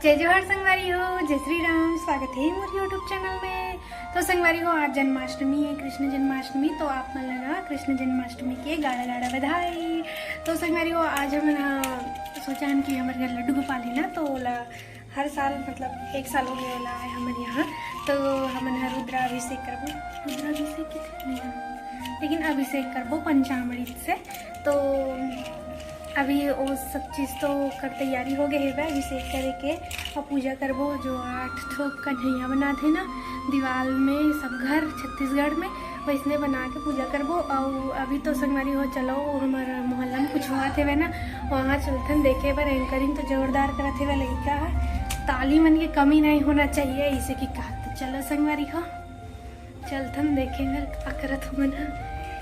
जय जोहर संगवारी हो, जय श्री राम। स्वागत है मोर यूट्यूब चैनल में। तो संगवारी हो, आज जन्माष्टमी है, कृष्ण जन्माष्टमी। तो आप मन लगा कृष्ण जन्माष्टमी के गाड़ा गाड़ा बधाई। तो संगवारी हो, आज हम सोचा हम कि हमारे घर लड्डू गोपाल है ना, तो हर साल मतलब 1 साल हो गया वाला है हमारे यहाँ। तो हम रुद्राभिषेक करबो, रुद्राभिषेक नहीं, लेकिन अभिषेक करबो पंचामृत से। तो अभी वो सब चीज़ तो कर तैयारी हो गई है अभिषेक करे के और पूजा करबो। जो 8 ठो कन्हैया बना थे ना दीवार में, सब घर छत्तीसगढ़ में वैसने बना के पूजा करबो। और अभी तो संगवारी हो, चलो हमारा मोहल्ला में कुछ हुआ थे ना, वहाँ चलथन देखे पर एंकरिंग तो जोरदार करत थे। लड़का ताली मन की कमी नहीं होना चाहिए, इसे की कहा। तो चलो संगवारी हो, चलथन देखे का करत हो मन।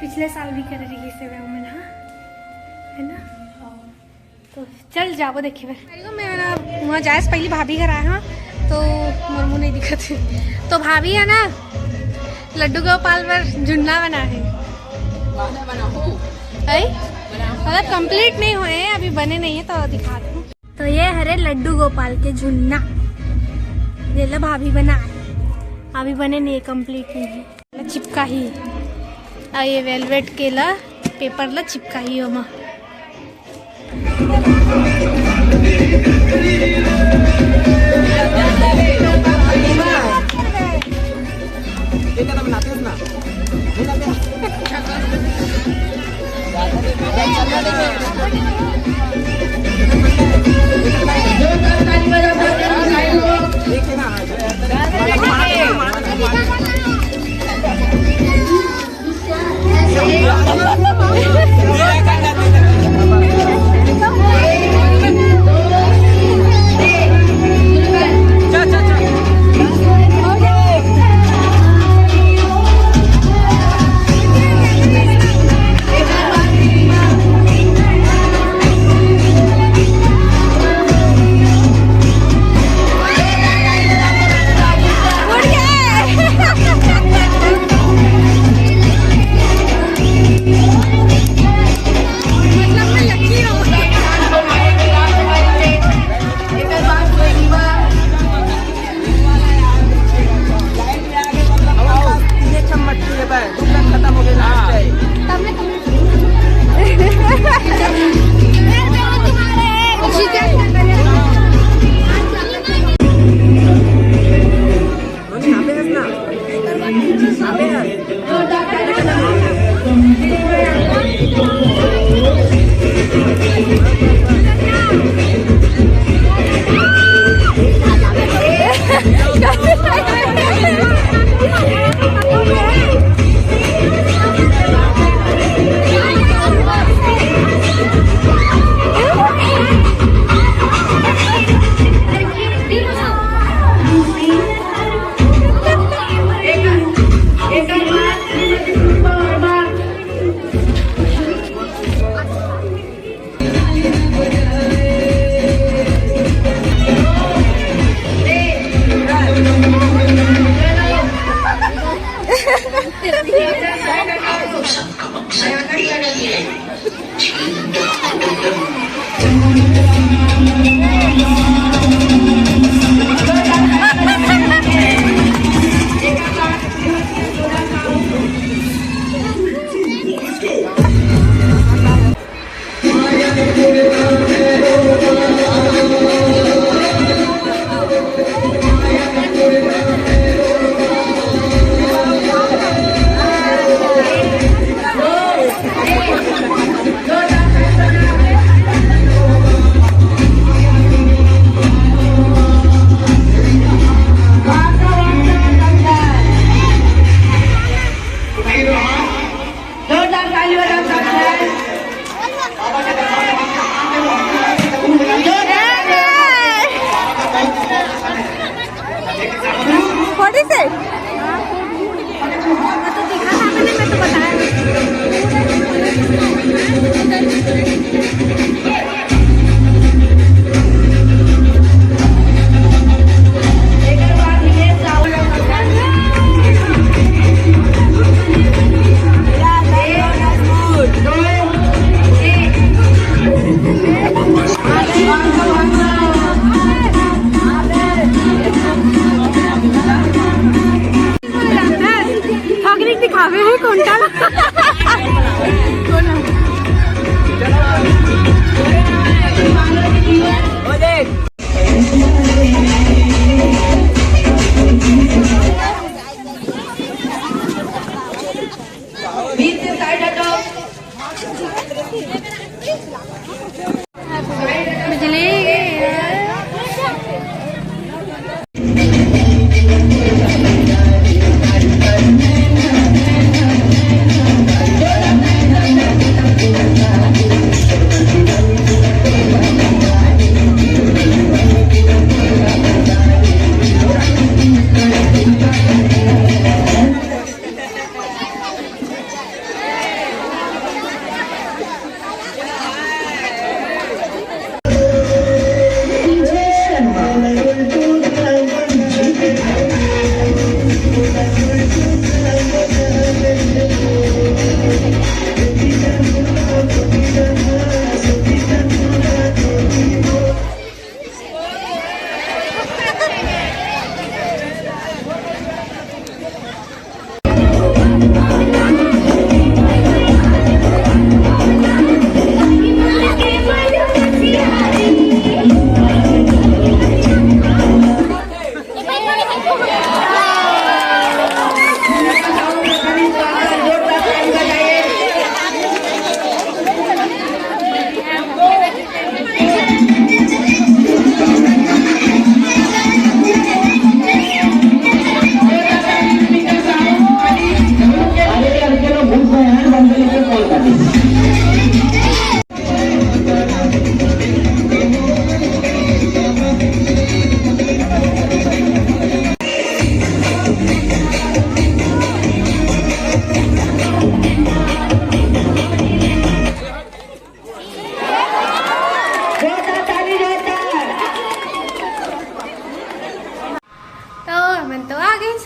पिछले साल भी कर रही से मन, है ना। तो चल जाबो देखे बार। मैं ना वहाँ जाए से पहले भाभी घर आया हाँ, तो मोर मुँह नहीं दिखत है। तो भाभी है ना लड्डू गोपाल पर झुन्ना बना है, मतलब कंप्लीट नहीं हुए हैं, अभी बने नहीं है तो दिखा दूँ। तो ये हरे लड्डू गोपाल के झुन्ना ये ला भाभी बना है, अभी बने नहीं, कंप्लीट नहीं है, चिपका ही। और ये वेलवेट के ला पेपर ला चिपका ही हो माँ।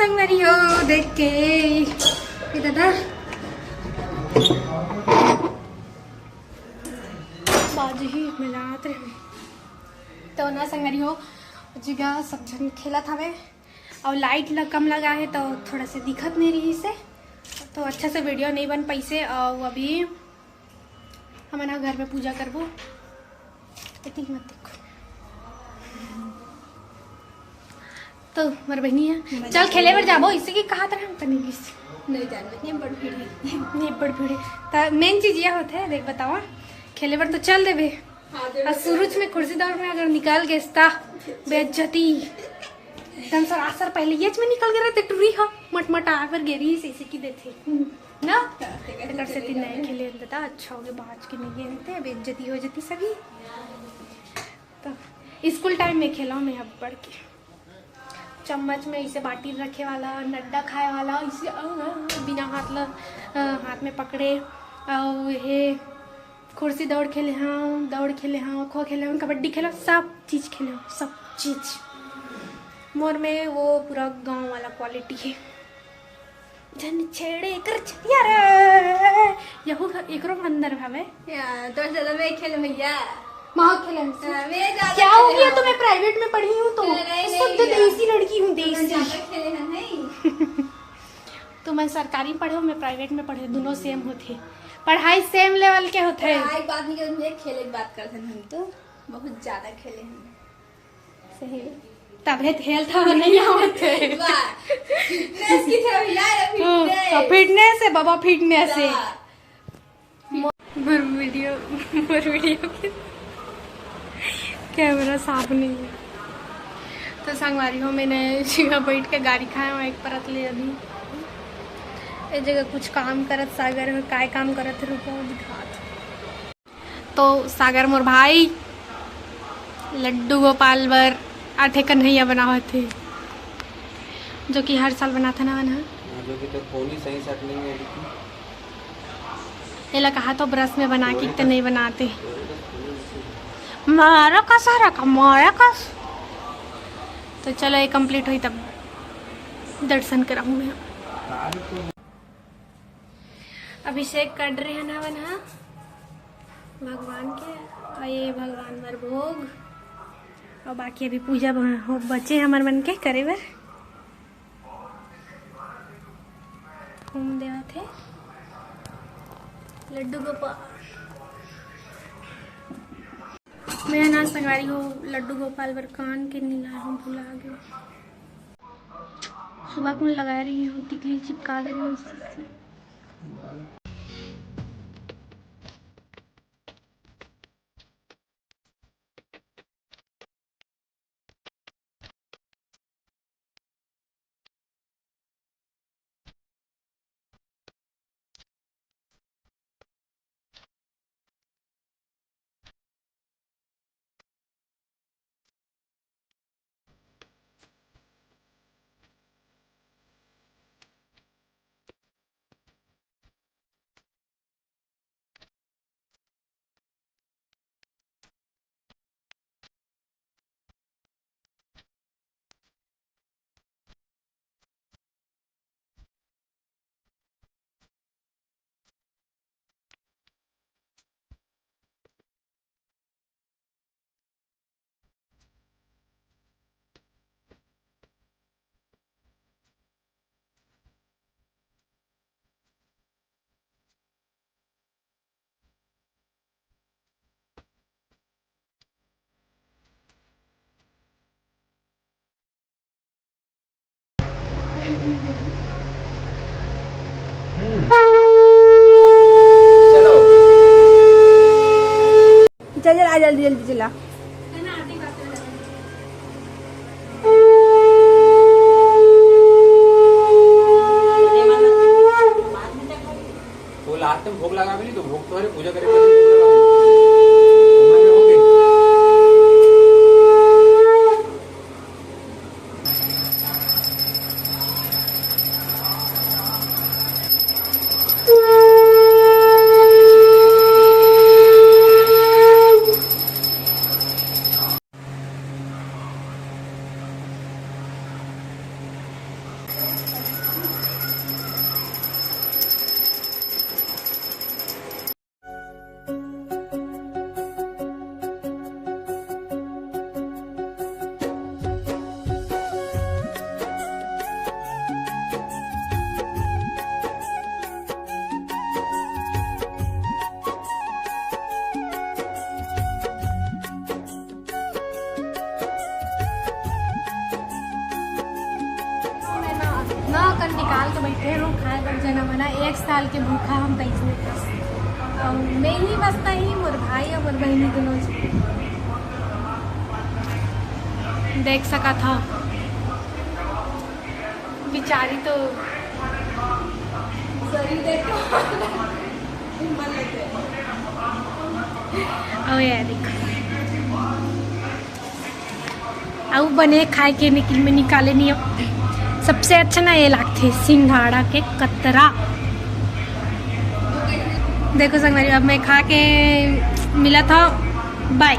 संगवारी हो देख के ये दादा बाजू ही मिलाते रहे तो ना संगवारी हो जगह सब जन खेला था वे और लाइट कम लगा है तो थोड़ा से दिखत नहीं रही से तो अच्छा से वीडियो नहीं बन पाई से। और अभी हम ना घर में पूजा करबो इतनी मत देखो तो मर बहनी है चल खेले पर जाबो इसे की कहा था हम करने नहीं जानते नहीं बड़ भीड़ तो मेन चीज ये होता है देख बताओ खेले पर तो चल देबे और सूरज में कुर्सी दौड़ में अगर निकाल गए बेइज्जती एकदम सरासर पहले ये में निकल गया रहते टूरी हो मटमट आकर गिरी से की देते ना कर से तीन नए खेले देता अच्छा हो गया बाज के नहीं गए बेइज्जती हो जाती सभी तो स्कूल टाइम में खेला मैं अब बढ़ के चम्मच में इसे बाटी रखे वाला नड्डा खाए वाला इसे बिना हाथ में पकड़े और ये कुर्सी दौड़ खेले हाँ खो खेले हाँ कबड्डी खेलो सब चीज़ खेले सब चीज़ मोर में वो पूरा गांव वाला क्वालिटी है जन छेड़े कर यार यहू एकरो अंदर भावे तो ज्यादा मैं खेल भैया माँ खेले क्या हो गया तो मैं प्राइवेट में पढ़ी हूँ तो शुद्ध देसी लड़की हूँ देसी तो मैं सरकारी में पढ़े हूँ मैं प्राइवेट में पढ़े दोनों सेम होते पढ़ाई सेम लेवल के होते हैं बात नहीं करते खेले की बात करते हैं हम तो बहुत ज्यादा खेले हैं सही तबे हेल्थ नहीं होते फिटनेस की तरफ यार फिटनेस है बाबा फिटनेस है वीडियो कैमरा साफ नहीं है तो संगवारी हो मैंने जगह बैठ के गाड़ी खाया हूँ एक परत ले अभी ये जगह कुछ काम करत सागर में काय काम करत रुको दिखात तो सागर मोर भाई लड्डू गोपाल बर आठे कन्हैया बनावत थे जो कि हर साल बनाता ना बना जो कि तो फोनी सही सेट नहीं है ये कहा तो ब्रश में बना के नहीं बनाते मारा का सारा का मारा का तो चलो ये कंप्लीट हुई तब दर्शन कराऊंगी अभिषेक कर रहे हैं ना बना भगवान के और ये भगवान बर भोग और बाकी अभी पूजा हो बचे हमार मन के करे बर घूम देवा थे लड्डू गोपाल मैं ना संगवारी हो लड्डू गोपाल बर कान के नीला हूँ भुला गया सुबह को लगा रही हूँ टिकली चिपका रही हूँ चल आ जल्दी जल्दी चला वो लास्ट में भोग लगा भी तो भोग तो पूजा करे साल के बैठे हैं खाए पर जना मना 1 साल के भूखा हम कैसे और मैं ही बस नहीं मोर भाई और मोर बहनी दोनों देख सका था बेचारी तो शरीर देखो और यार देखो अब बने खाए के निकाले नहीं अब सबसे अच्छा ना ये लगते सिंघाड़ा के कतरा। देखो संगवारी अब मैं खा के मिला था बाय।